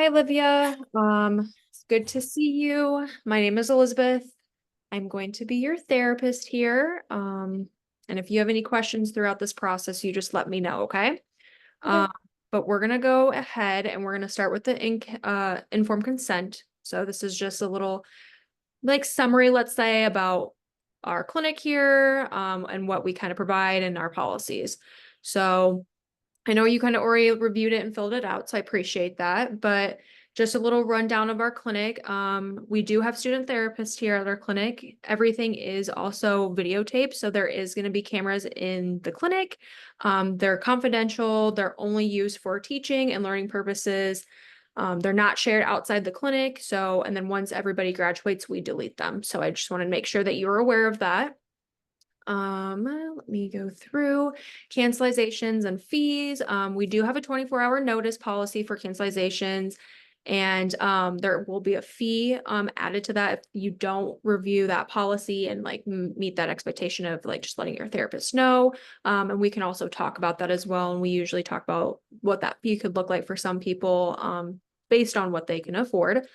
Hi, Olivia. It's good to see you. My name is Elizabeth. I'm going to be your therapist here. And if you have any questions throughout this process, you just let me know, okay? Okay. Um, but we're gonna go ahead and we're gonna start with the informed consent. So this is just a little like summary, let's say, about our clinic here, and what we kind of provide and our policies. So I know you kind of already reviewed it and filled it out, so I appreciate that. But just a little rundown of our clinic. We do have student therapists here at our clinic. Everything is also videotaped, so there is going to be cameras in the clinic. They're confidential. They're only used for teaching and learning purposes. They're not shared outside the clinic. So, and then once everybody graduates, we delete them. So I just want to make sure that you're aware of that. Let me go through cancelizations and fees. We do have a 24-hour notice policy for cancelizations, and there will be a fee added to that if you don't review that policy and like meet that expectation of like just letting your therapist know. And we can also talk about that as well. And we usually talk about what that fee could look like for some people, based on what they can afford.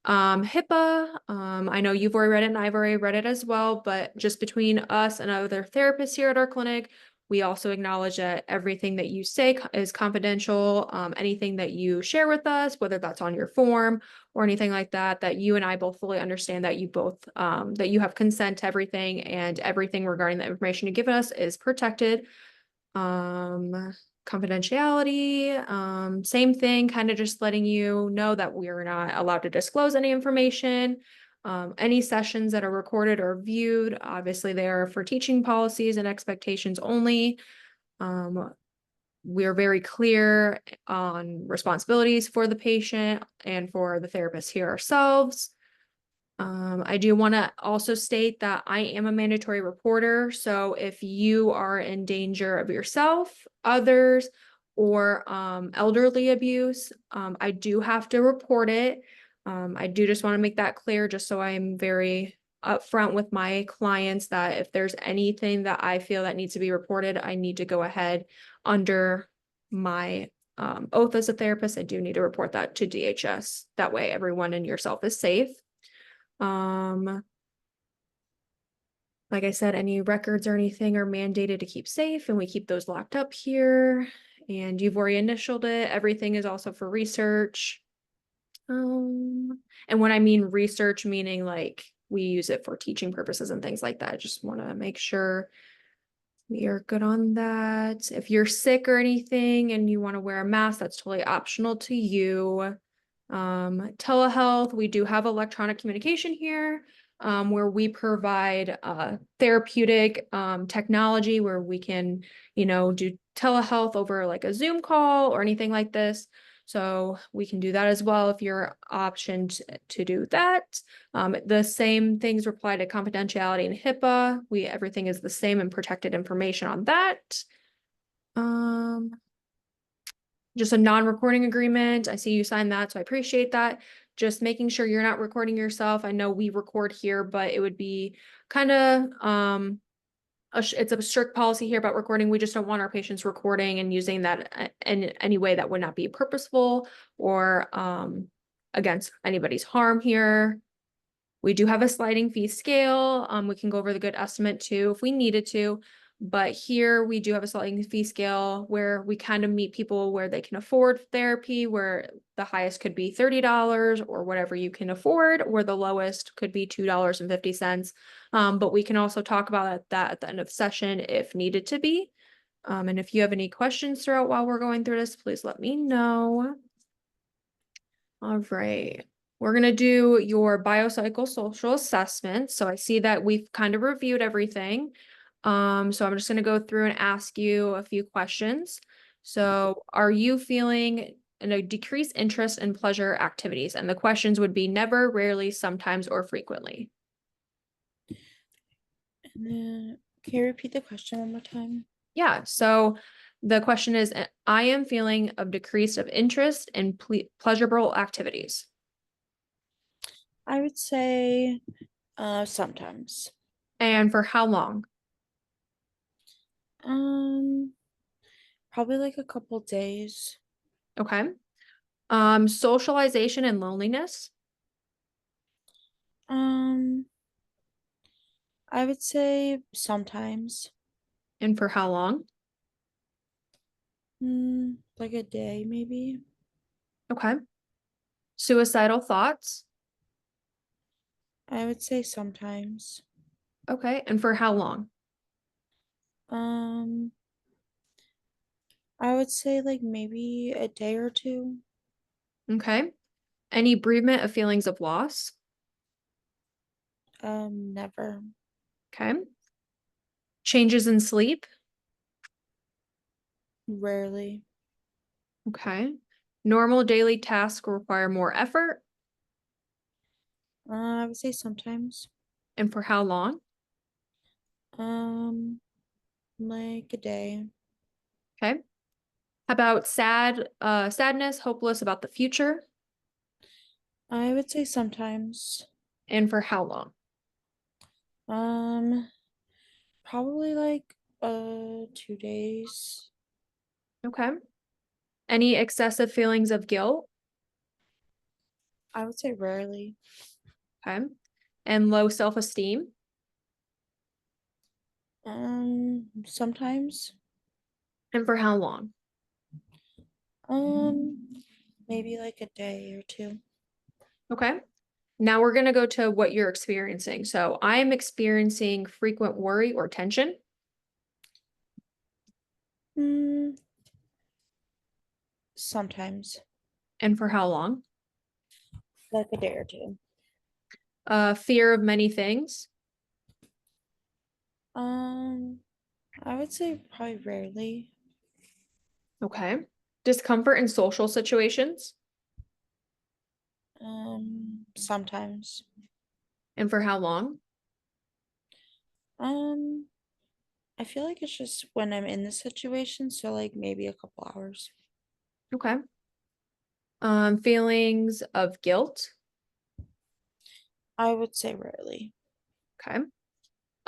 HIPAA, I know you've already read it and I've already read it as well, but just between us and other therapists here at our clinic, we also acknowledge that everything that you say is confidential. Anything that you share with us, whether that's on your form or anything like that, that you and I both fully understand that you both, that you have consent to everything and everything regarding the information you give us is protected. Um, Confidentiality, same thing, kind of just letting you know that we are not allowed to disclose any information. Any sessions that are recorded or viewed, obviously they are for teaching policies and expectations only. We're very clear on responsibilities for the patient and for the therapist here ourselves. I do want to also state that I am a mandatory reporter. So if you are in danger of yourself, others, or elderly abuse, I do have to report it. I do just want to make that clear, just so I'm very upfront with my clients that if there's anything that I feel that needs to be reported, I need to go ahead under my oath as a therapist. I do need to report that to DHS. That way everyone and yourself is safe. Um, like I said, any records or anything are mandated to keep safe, and we keep those locked up here. And you've already initialed it. Everything is also for research. And when I mean research, meaning like we use it for teaching purposes and things like that. I just want to make sure we are good on that. If you're sick or anything and you want to wear a mask, that's totally optional to you. Telehealth, we do have electronic communication here, where we provide therapeutic technology where we can, do telehealth over like a Zoom call or anything like this. So we can do that as well if you're optioned to do that. The same things apply to confidentiality and HIPAA. Everything is the same and protected information on that. Um, just a non-recording agreement. I see you signed that, so I appreciate that. Just making sure you're not recording yourself. I know we record here, but it would be kind of it's a strict policy here about recording. We just don't want our patients recording and using that in any way that would not be purposeful or against anybody's harm here. We do have a sliding fee scale. We can go over the good estimate too if we needed to. But here we do have a sliding fee scale where we kind of meet people where they can afford therapy, where the highest could be $30 or whatever you can afford, or the lowest could be $2.50. But we can also talk about that at the end of session if needed to be. And if you have any questions throughout while we're going through this, please let me know. All right. We're going to do your biopsychosocial assessment. So I see that we've kind of reviewed everything. So I'm just going to go through and ask you a few questions. So are you feeling a decreased interest in pleasure activities? And the questions would be never, rarely, sometimes, or frequently. And then, can you repeat the question one more time? Yeah. So the question is, I am feeling a decrease of interest in pleasurable activities. I would say sometimes. And for how long? Um, Probably like a couple days. Okay. Socialization and loneliness. Um, I would say sometimes. And for how long? Like a day, maybe. Okay. Suicidal thoughts. I would say sometimes. Okay. And for how long? Um, I would say like maybe a day or two. Okay. Any bereavement of feelings of loss. Never. Okay. Changes in sleep. Rarely. Okay. Normal daily tasks require more effort. I would say sometimes. And for how long? Um, like a day. Okay. How about sadness, hopeless about the future. I would say sometimes. And for how long? Um, Probably like 2 days. Okay. Any excessive feelings of guilt. I would say rarely. Okay. And low self-esteem. Sometimes. And for how long? Um, Maybe like a day or two. Okay. Now we're going to go to what you're experiencing. So I'm experiencing frequent worry or tension. Mm, Sometimes. And for how long? Like a day or two. Fear of many things. Um, I would say probably rarely. Okay. Discomfort in social situations. Sometimes. And for how long? Um, I feel like it's just when I'm in the situation, so like maybe a couple hours. Okay. Feelings of guilt. I would say rarely. Okay.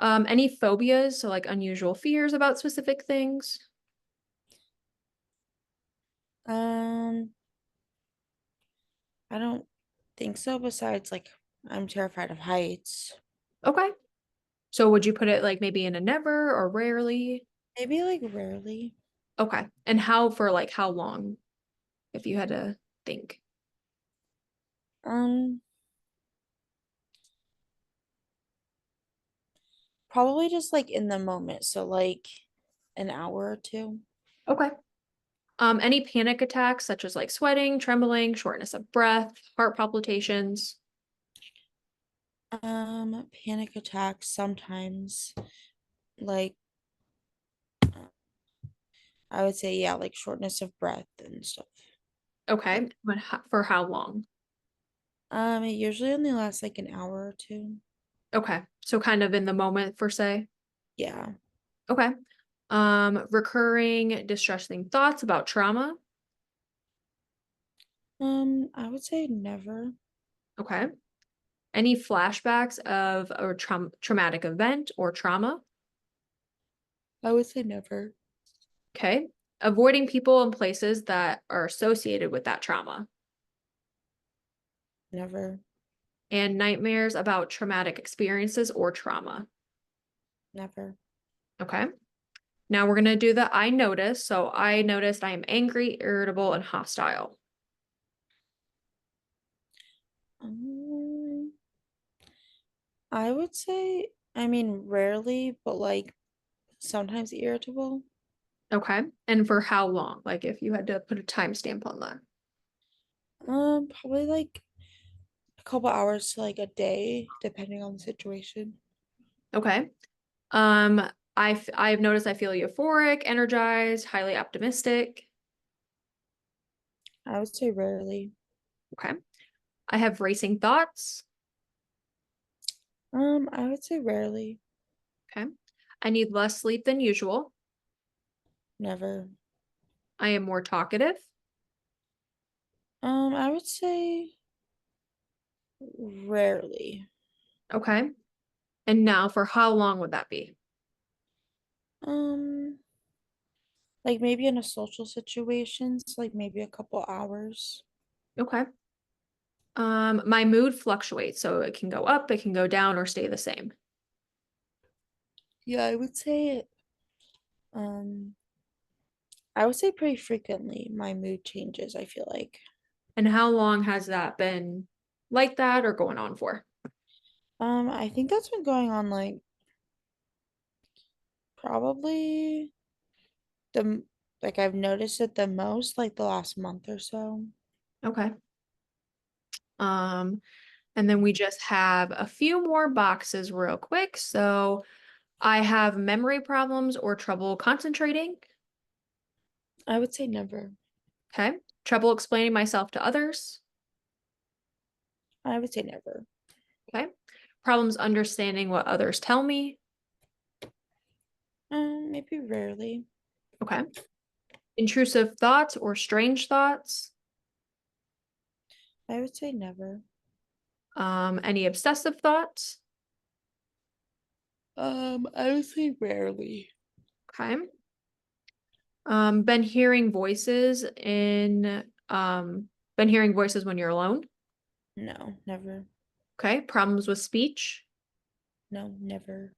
Any phobias, so like unusual fears about specific things. Um, I don't think so, besides like I'm terrified of heights. Okay. So would you put it like maybe in a never or rarely? Maybe like rarely. Okay. And how for like how long, if you had to think? Um, Probably just like in the moment, so like an hour or two. Okay. Any panic attacks such as like sweating, trembling, shortness of breath, heart palpitations. Panic attacks sometimes, like I would say, yeah, like shortness of breath and stuff. Okay. Like, But for how long? it usually only lasts like an hour or two. Okay. So kind of in the moment for say. Yeah. Okay. Recurring distressing thoughts about trauma. I would say never. Okay. Any flashbacks of a traumatic event or trauma. I would say never. Okay. Avoiding people and places that are associated with that trauma. Never. And nightmares about traumatic experiences or trauma. Never. Okay. Now we're going to do the I notice. So I noticed I am angry, irritable, and hostile. Um, I would say, I mean, rarely, but like sometimes irritable. Okay. And for how long? Like if you had to put a timestamp on that. Probably like a couple hours to like a day, depending on the situation. Okay. Um, I've noticed I feel euphoric, energized, highly optimistic. I would say rarely. Okay. I have racing thoughts. I would say rarely. Okay. I need less sleep than usual. Never. I am more talkative. I would say rarely. Okay. And now for how long would that be? Um, like maybe in a social situations, like maybe a couple hours. Okay. My mood fluctuates, so it can go up, it can go down, or stay the same. Yeah, um I would say pretty frequently my mood changes, I feel like. And how long has that been like that or going on for? I think that's been going on like probably the like I've noticed it the most like the last month or so. Okay. Um, and then we just have a few more boxes real quick. So I have memory problems or trouble concentrating. I would say never. Okay. Trouble explaining myself to others. I would say never. Okay. Problems understanding what others tell me. Maybe rarely. Okay. Intrusive thoughts or strange thoughts. I would say never. Any obsessive thoughts. I would say rarely. Okay. Been hearing voices been hearing voices when you're alone. No, never. Okay. Problems with speech. No, never.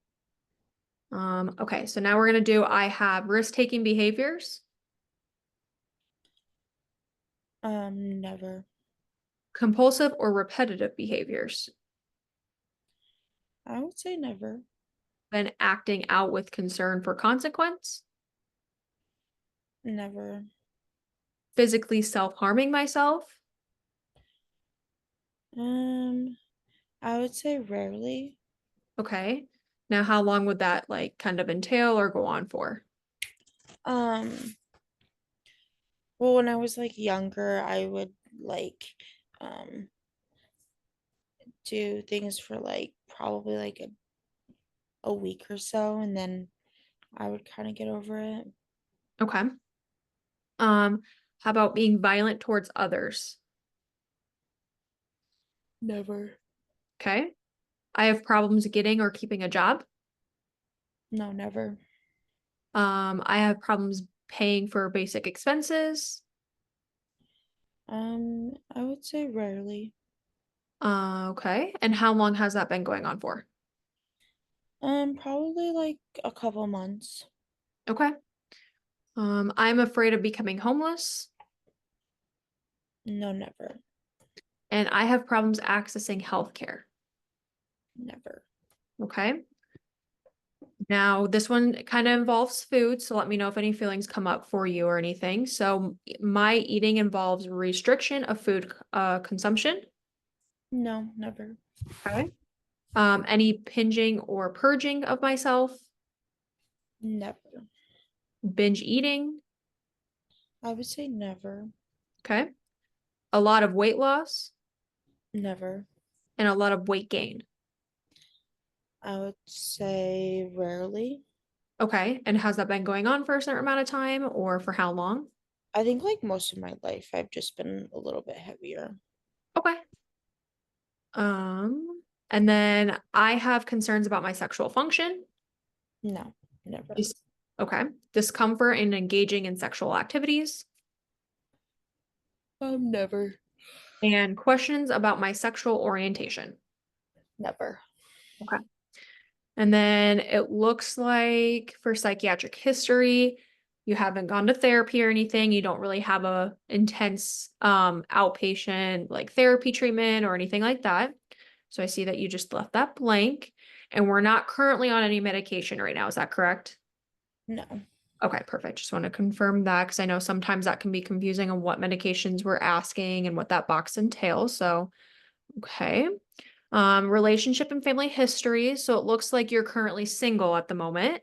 Okay, so now we're gonna do I have risk-taking behaviors, Never. compulsive or repetitive behaviors, I would say never. been acting out with concern for consequence, Never. physically self-harming myself. Um, I would say rarely. Okay. Now, how long would that like kind of entail or go on for? Um, well, when I was like younger, I would like um do things for like probably like a week or so, and then I would kind of get over it. Okay. How about being violent towards others? Never. Okay. I have problems getting or keeping a job. No, never. I have problems paying for basic expenses. I would say rarely. Okay. And how long has that been going on for? Probably like a couple months. Okay. I'm afraid of becoming homeless, No, never. and I have problems accessing healthcare. Never. Okay. Now, this one kind of involves food, so let me know if any feelings come up for you or anything. So, my eating involves restriction of food consumption. No, never. Okay. Any pinging or purging of myself, Never. binge eating. I would say never. Okay. A lot of weight loss Never. and a lot of weight gain. I would say rarely. Okay. And has that been going on for a certain amount of time or for how long? I think like most of my life I've just been a little bit heavier. Okay. And then I have concerns about my sexual function. No, never. Dis- okay. Discomfort in engaging in sexual activities Never. and questions about my sexual orientation. Never. Okay. And then it looks like for psychiatric history, you haven't gone to therapy or anything. You don't really have a intense outpatient like therapy treatment or anything like that. So I see that you just left that blank. And we're not currently on any medication right now. Is that correct? No. Okay, perfect. Just want to confirm that because I know sometimes that can be confusing on what medications we're asking and what that box entails. So, okay. Relationship and family history. So it looks like you're currently single at the moment.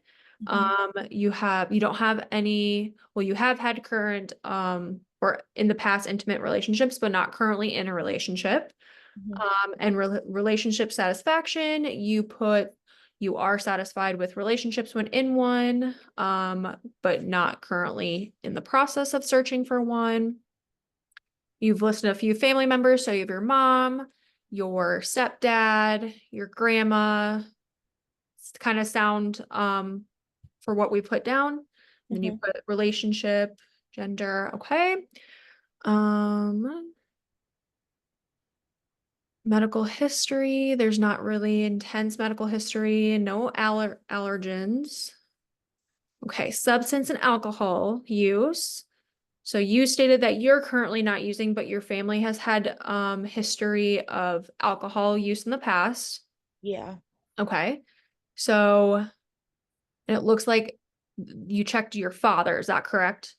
Hmm. You don't have any, well, you have had current or in the past intimate relationships, but not currently in a relationship. Hmm. And relationship satisfaction, you are satisfied with relationships when in one, but not currently in the process of searching for one. You've listed a few family members, so you have your mom, your stepdad, your grandma. It's kind of sound for what we put down. And then you Hmm. put relationship, gender, okay. Um, Medical history, there's not really intense medical history, no allergens. Okay, substance and alcohol use. So you stated that you're currently not using, but your family has had history of alcohol use in the past. Yeah. Okay. So and it looks like you checked your father, is that correct?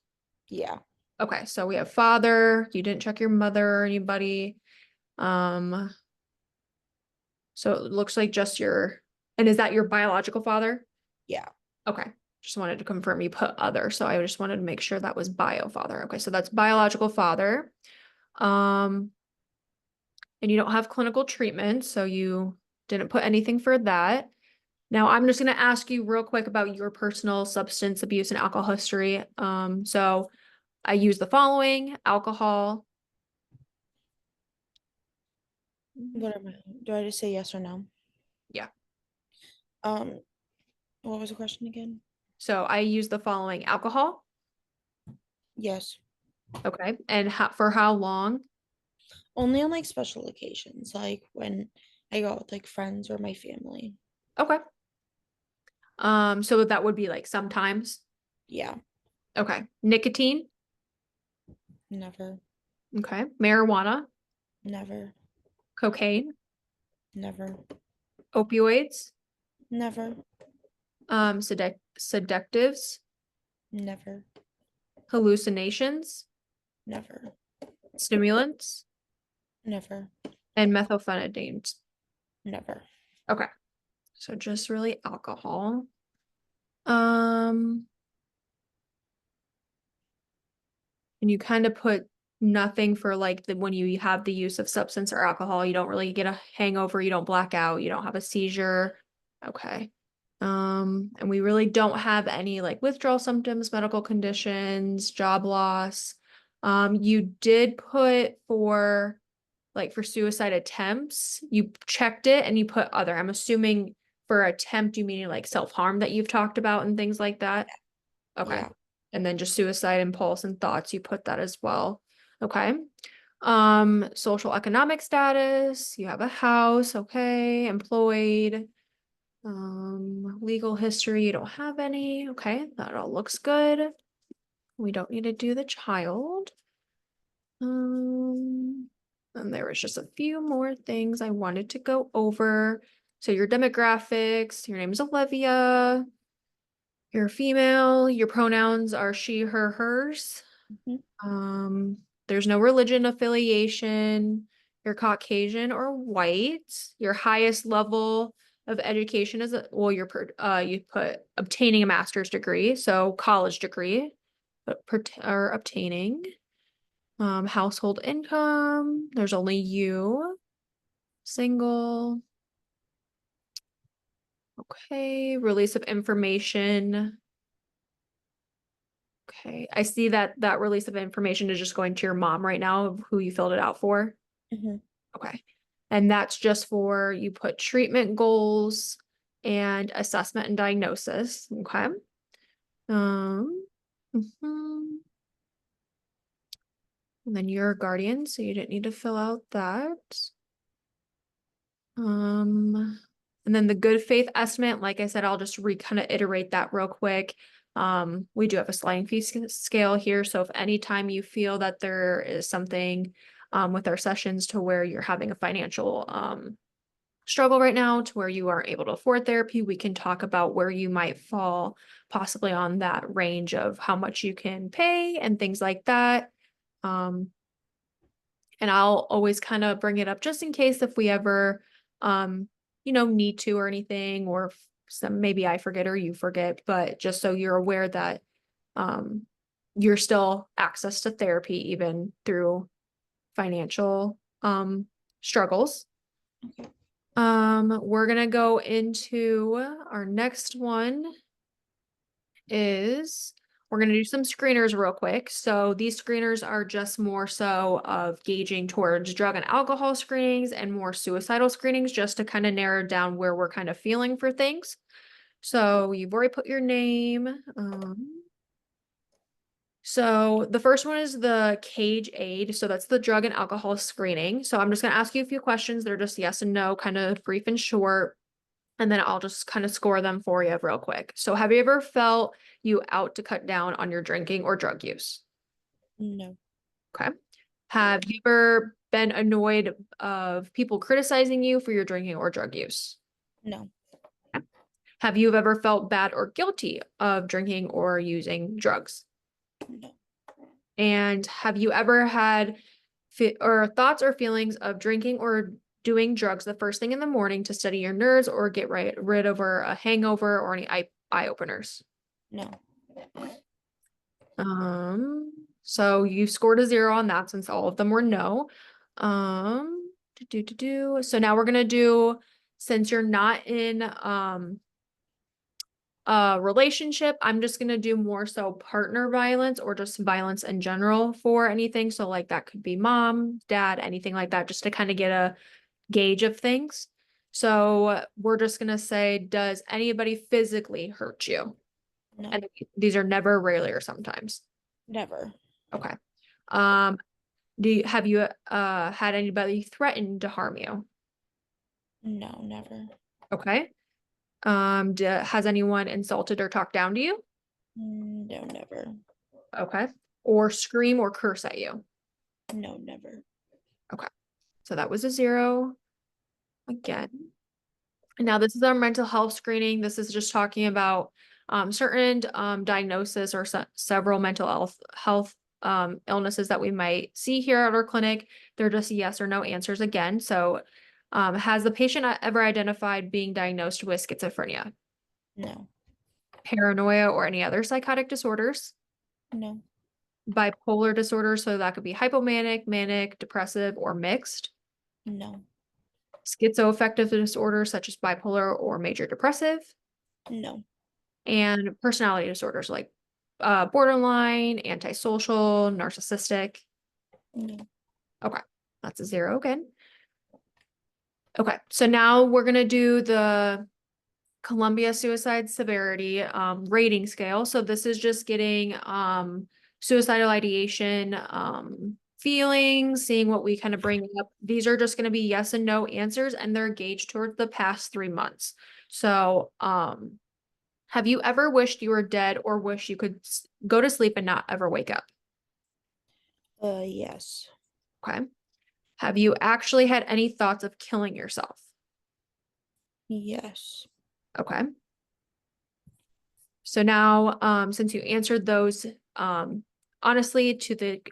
Yeah. Okay, so we have father, you didn't check your mother or anybody. Um, so it looks like just your, and is that your biological father? Yeah. Okay, just wanted to confirm you put other, so I just wanted to make sure that was bio father. Okay, so that's biological father. Um, and you don't have clinical treatment, so you didn't put anything for that. Now I'm just going to ask you real quick about your personal substance abuse and alcohol history. So I use the following: alcohol. What am I? Do I just say yes or no? Yeah. Um, what was the question again? So I use the following: alcohol. Yes. Okay. And for how long? Only on like special occasions, like when I go out with like friends or my family. Okay. So that would be like sometimes. Yeah. Okay. Nicotine. Never. Okay. Marijuana, Never. cocaine, Never. opioids, Never. sedatives, Never. hallucinations, Never. stimulants, Never. and methylphenidate. Never. Okay. So just really alcohol. Um, and you kind of put nothing for like the when you have the use of substance or alcohol, you don't really get a hangover, you don't black out, you don't have a seizure. Okay. And we really don't have any like withdrawal symptoms, medical conditions, job loss. You did put for like for suicide attempts, you checked it and you put other. I'm assuming for attempt, you mean like self-harm that you've talked about and things like that. Okay. Yeah. And then just suicide impulse and thoughts, you put that as well. Okay. Social economic status, you have a house, okay, employed, legal history, you don't have any. Okay, that all looks good. We don't need to do the child. Um, and there was just a few more things I wanted to go over. So your demographics, your name is Olivia, you're female, your pronouns are she, her, hers. Mhm. Um, there's no religion affiliation. You're Caucasian or white. Your highest level of education is well, you put obtaining a master's degree, so college degree, but or obtaining. Household income. There's only you, single. Okay, release of information. Okay, I see that that release of information is just going to your mom right now of who you filled it out for. Mhm. Okay. And that's just for you put treatment goals and assessment and diagnosis. Okay. Mhm. And then you're a guardian, so you didn't need to fill out that. Um, and then the good faith estimate, like I said, I'll just kind of iterate that real quick. We do have a sliding fee scale here. So if anytime you feel that there is something with our sessions to where you're having a financial struggle right now to where you aren't able to afford therapy, we can talk about where you might fall possibly on that range of how much you can pay and things like that. Um, and I'll always kind of bring it up just in case if we ever, need to or anything, or if some maybe I forget or you forget, but just so you're aware that um, you're still access to therapy even through financial struggles. Okay. We're gonna go into our next one is we're gonna do some screeners real quick. So these screeners are just more so of gauging towards drug and alcohol screenings and more suicidal screenings just to kind of narrow down where we're kind of feeling for things. So you've already put your name. So the first one is the Cage Aid. So that's the drug and alcohol screening. So I'm just going to ask you a few questions. They're just yes and no, kind of brief and short. And then I'll just kind of score them for you real quick. So have you ever felt you out to cut down on your drinking or drug use? No. Okay. Have you ever been annoyed of people criticizing you for your drinking or drug use? No. Have you ever felt bad or guilty of drinking or using drugs? No. And have you ever had or thoughts or feelings of drinking or doing drugs the first thing in the morning to steady your nerves or get rid of a hangover or any eye openers? No. So you scored a 0 on that since all of them were no. So now we're gonna do, since you're not in a relationship, I'm just gonna do more so partner violence or just violence in general for anything. So like that could be mom, dad, anything like that, just to kind of get a gauge of things. So we're just gonna say, does anybody physically hurt you? No. And these are never, rarely, or sometimes. Never. Okay. Have you had anybody threaten to harm you? No, never. Okay. Has anyone insulted or talked down to you? No, never. Okay. Or scream or curse at you? No, never. Okay. So that was a 0 again. And now this is our mental health screening. This is just talking about certain diagnosis or several mental health illnesses that we might see here at our clinic. They're just yes or no answers again. So has the patient ever identified being diagnosed with schizophrenia, No. paranoia, or any other psychotic disorders, No. bipolar disorder? So that could be hypomanic, manic, depressive, or mixed. No. Schizoaffective disorders such as bipolar or major depressive, No. and personality disorders like borderline, antisocial, narcissistic. No. Okay, that's a 0 again. Okay, so now we're gonna do the Columbia Suicide Severity rating scale. So this is just getting suicidal ideation feelings, seeing what we kind of bring up. These are just going to be yes and no answers, and they're gauged towards the past 3 months. So have you ever wished you were dead or wish you could go to sleep and not ever wake up? Yes. Okay. Have you actually had any thoughts of killing yourself? Yes. Okay. So now, since you answered those, honestly to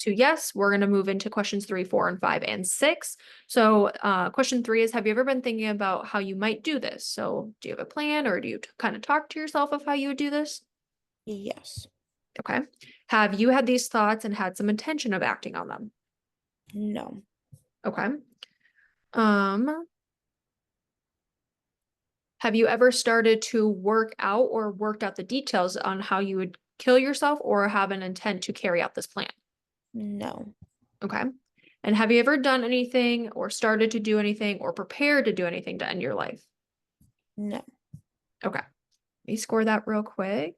yes, we're going to move into questions 3, 4, and 5, and 6. So, question 3 is, have you ever been thinking about how you might do this? So do you have a plan, or do you kind of talk to yourself of how you would do this? Yes. Okay. Have you had these thoughts and had some intention of acting on them? No. Okay. Um, have you ever started to work out or worked out the details on how you would kill yourself or have an intent to carry out this plan? No. Okay. And have you ever done anything or started to do anything or prepared to do anything to end your life? No. Okay. Let me score that real quick.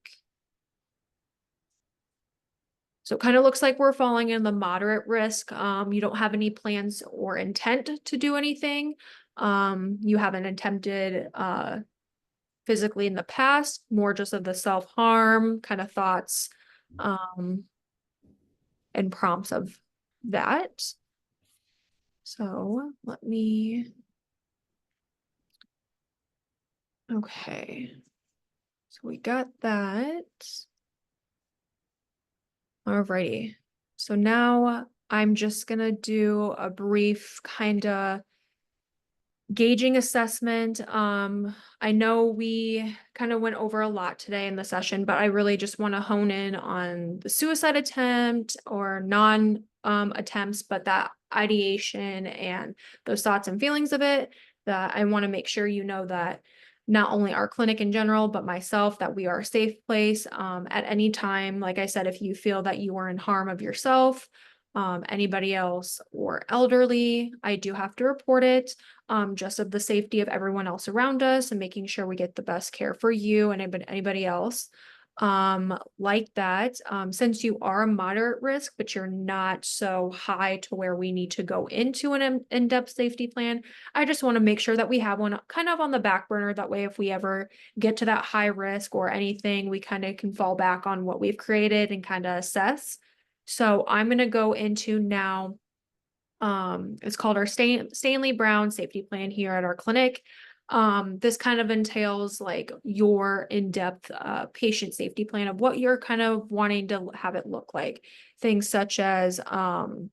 So it kind of looks like we're falling in the moderate risk. You don't have any plans or intent to do anything. You haven't attempted physically in the past, more just of the self-harm kind of thoughts and prompts of that. So let me, okay. So we got that. Alrighty. So now I'm just gonna do a brief kind of gauging assessment. I know we kind of went over a lot today in the session, but I really just want to hone in on the suicide attempt or non attempts, but that ideation and those thoughts and feelings of it, that I want to make sure you know that not only our clinic in general, but myself, that we are a safe place at any time. Like I said, if you feel that you are in harm of yourself, anybody else, or elderly, I do have to report it, just of the safety of everyone else around us and making sure we get the best care for you and anybody else. like that. Since you are a moderate risk, but you're not so high to where we need to go into an in-depth safety plan, I just want to make sure that we have one kind of on the back burner. That way, if we ever get to that high risk or anything, we kind of can fall back on what we've created and kind of assess. So I'm going to go into now. It's called our Stanley Brown safety plan here at our clinic. This kind of entails like your in-depth patient safety plan of what you're kind of wanting to have it look like. Things such as how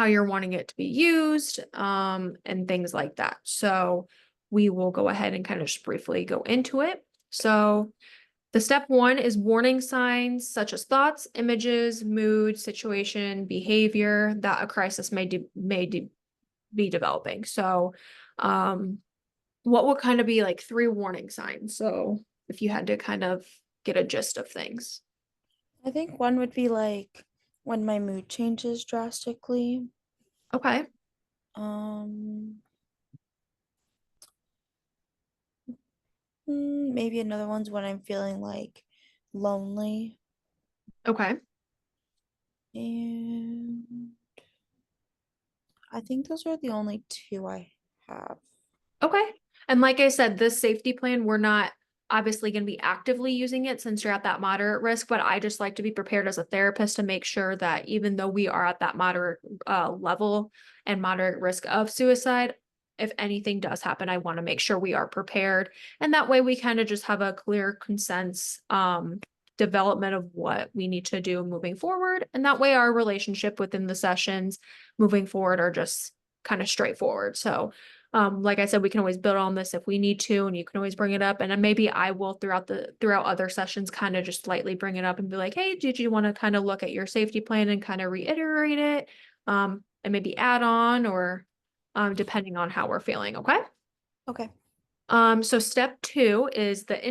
you're wanting it to be used, and things like that. So we will go ahead and kind of just briefly go into it. So the step one is warning signs such as thoughts, images, mood, situation, behavior that a crisis be developing. So, what would kind of be like three warning signs? So, if you had to kind of get a gist of things. I think one would be like when my mood changes drastically. Okay. Um, Maybe another one's when I'm feeling like lonely. Okay. And I think those are the only two I have. Okay. And like I said, this safety plan, we're not obviously going to be actively using it since you're at that moderate risk, but I just like to be prepared as a therapist to make sure that even though we are at that moderate level and moderate risk of suicide, if anything does happen, I want to make sure we are prepared. And that way we kind of just have a clear consensus development of what we need to do moving forward. And that way our relationship within the sessions moving forward are just kind of straightforward. So like I said, we can always build on this if we need to, and you can always bring it up. And then maybe I will throughout other sessions kind of just lightly bring it up and be like, hey, did you want to kind of look at your safety plan and kind of reiterate it? And maybe add on or depending on how we're feeling. Okay. Okay. So step two is the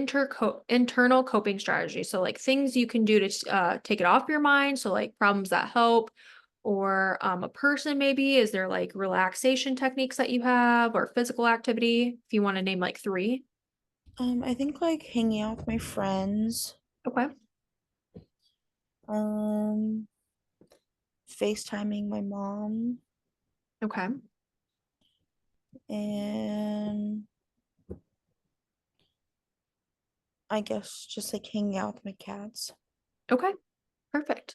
internal coping strategy. So like things you can do to take it off your mind. So like problems that help, or a person maybe. Is there like relaxation techniques that you have, or physical activity? If you want to name like three. I think like hanging out with my friends, Okay. um, FaceTiming my mom, Okay. and I guess just like hanging out with my cats. Okay. Perfect.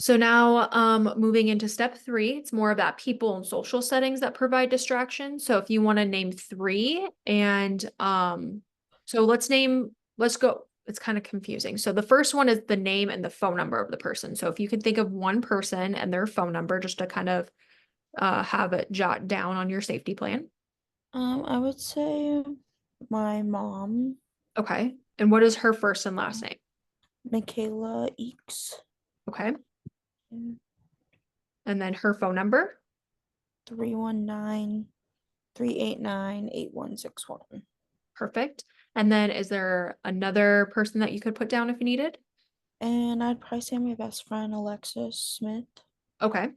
So now, moving into step three, it's more of that people and social settings that provide distraction. So if you want to name three and, so let's go. It's kind of confusing. So the first one is the name and the phone number of the person. So if you can think of one person and their phone number just to kind of, have it jot down on your safety plan. I would say my mom, Okay. And what is her first and last name? Michaela Eeks, Okay. And then her phone number. 319-389-8161. Perfect. And then is there another person that you could put down if you needed? And I'd probably say my best friend, Alexis Smith. Okay.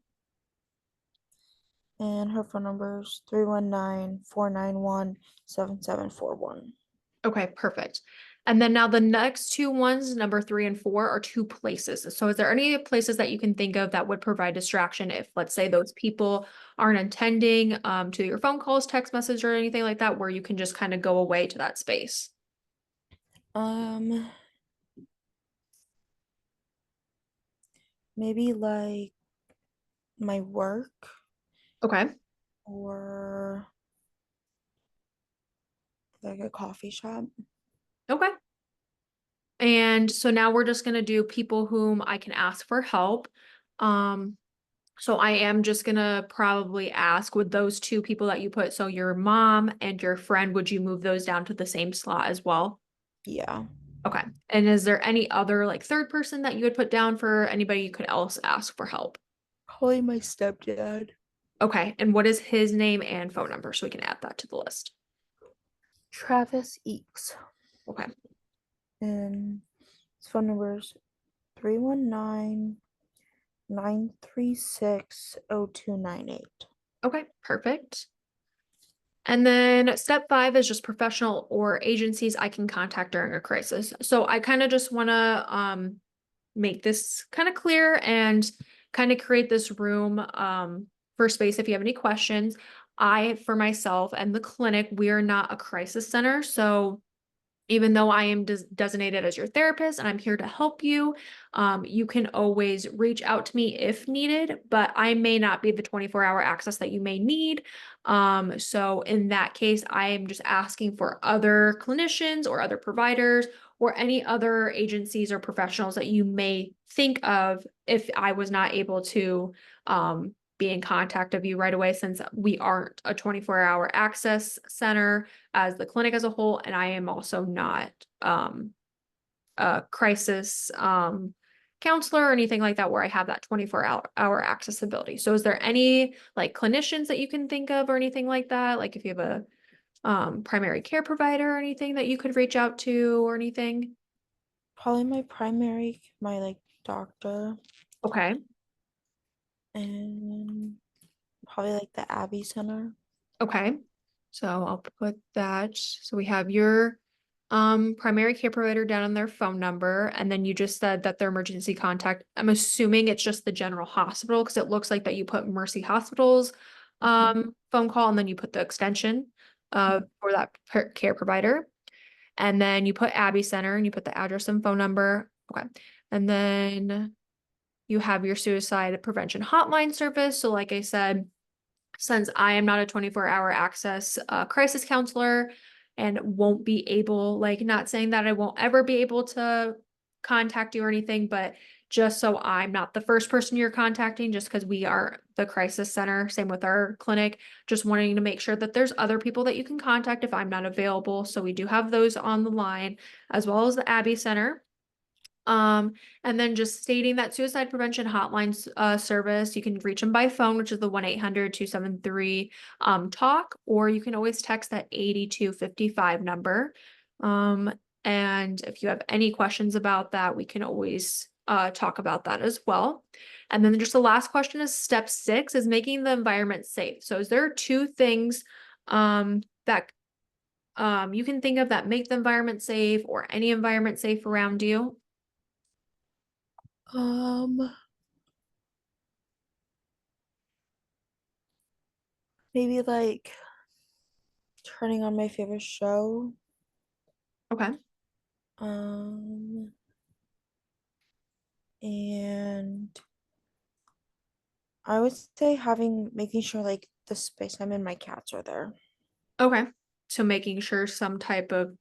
And her phone number is 319-491-7741. Okay, perfect. And then now the next two ones, number three and four, are two places. So is there any places that you can think of that would provide distraction if, let's say, those people aren't attending to your phone calls, text message, or anything like that, where you can just kind of go away to that space? Um, Maybe like my work Okay. or like a coffee shop. Okay. And so now we're just gonna do people whom I can ask for help. Um, so I am just gonna probably ask, would those two people that you put, so your mom and your friend, would you move those down to the same slot as well? Yeah. Okay. And is there any other like third person that you would put down for anybody you could else ask for help? Probably my stepdad. Okay. And what is his name and phone number so we can add that to the list? Travis Eeks. Okay. And his phone number is 319-936-0298. Okay. Perfect. And then step 5 is just professional or agencies I can contact during a crisis. So I kind of just want to make this kind of clear and kind of create this room for space if you have any questions. I, for myself and the clinic, we are not a crisis center. So even though I am designated as your therapist and I'm here to help you, you can always reach out to me if needed, but I may not be the 24-hour access that you may need. So in that case, I am just asking for other clinicians or other providers or any other agencies or professionals that you may think of if I was not able to be in contact of you right away, since we aren't a 24-hour access center as the clinic as a whole, and I am also not a crisis counselor or anything like that where I have that 24-hour accessibility. So is there any like clinicians that you can think of or anything like that? Like if you have a primary care provider or anything that you could reach out to or anything? Probably my like doctor, Okay. and probably like the Abbey Center. Okay. So I'll put that. So we have your primary care provider down on their phone number, and then you just said that their emergency contact. I'm assuming it's just the general hospital because it looks like that you put Mercy Hospital's Mhm. phone call, and then you put the extension for that care provider. And then you put Abbey Center and you put the address and phone number. Okay. And then you have your suicide prevention hotline service. So like I said, since I am not a 24-hour access crisis counselor and won't be able, like, not saying that I won't ever be able to contact you or anything, but just so I'm not the first person you're contacting, just because we are the crisis center, same with our clinic, just wanting to make sure that there's other people that you can contact if I'm not available. So we do have those on the line, as well as the Abbey Center. Um, and then just stating that suicide prevention hotline service, you can reach them by phone, which is the 1-800-273 talk, or you can always text that 8255 number. Um, and if you have any questions about that, we can always talk about that as well. And then just the last question is step 6 is making the environment safe. So is there two things that you can think of that make the environment safe or any environment safe around you? Um, Maybe like turning on my favorite show. Okay. Um, and I would say making sure like the space I'm in, my cats are there. Okay. So making sure some type of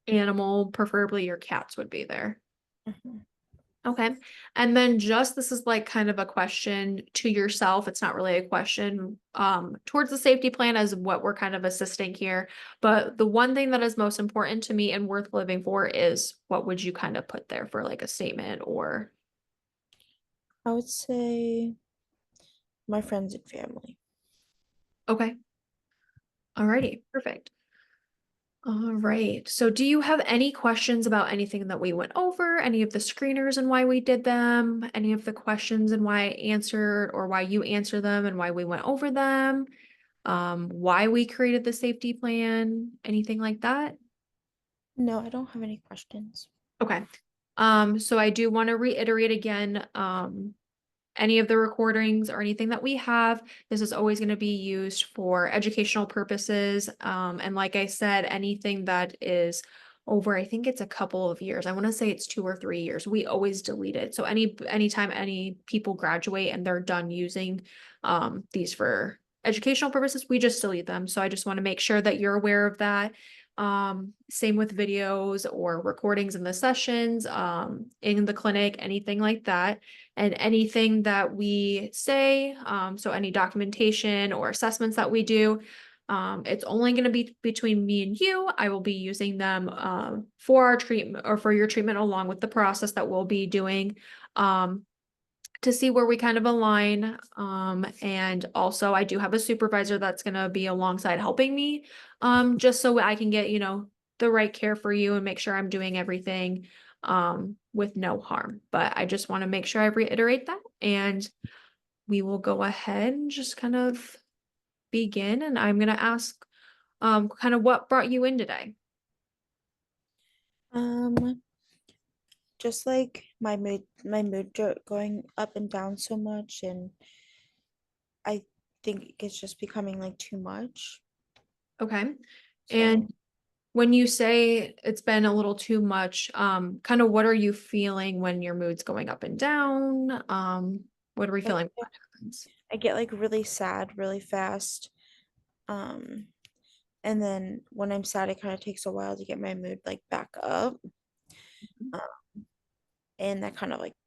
animal, preferably your cats, would be there. Mhm. Okay. And then just this is like kind of a question to yourself. It's not really a question towards the safety plan as what we're kind of assisting here. But the one thing that is most important to me and worth living for is what would you kind of put there for like a statement or I would say my friends and family. okay. Alrighty, perfect. All right. So do you have any questions about anything that we went over? Any of the screeners and why we did them? Any of the questions and why I answered or why you answer them and why we went over them? Why we created the safety plan? Anything like that? No, I don't have any questions. Okay. So I do want to reiterate again, any of the recordings or anything that we have, this is always going to be used for educational purposes. And like I said, anything that is over, I think it's a couple of years. I want to say it's 2 or 3 years. We always delete it. So anytime any people graduate and they're done using these for educational purposes, we just delete them. So I just want to make sure that you're aware of that. Same with videos or recordings in the sessions, in the clinic, anything like that. And anything that we say, so any documentation or assessments that we do, it's only going to be between me and you. I will be using them for our treatment or for your treatment along with the process that we'll be doing. To see where we kind of align. And also I do have a supervisor that's gonna be alongside helping me, just so I can get, the right care for you and make sure I'm doing everything with no harm. But I just want to make sure I reiterate that and we will go ahead and just kind of begin. And I'm gonna ask Kind of what brought you in today? Um, just like going up and down so much, and I think it's just becoming like too much. Okay. And So when you say it's been a little too much, kind of what are you feeling when your mood's going up and down? What are we I feeling when that happens? I get like really sad really fast. Um, and then when I'm sad, it kind of takes a while to get my mood like back up. Um, and that kind of like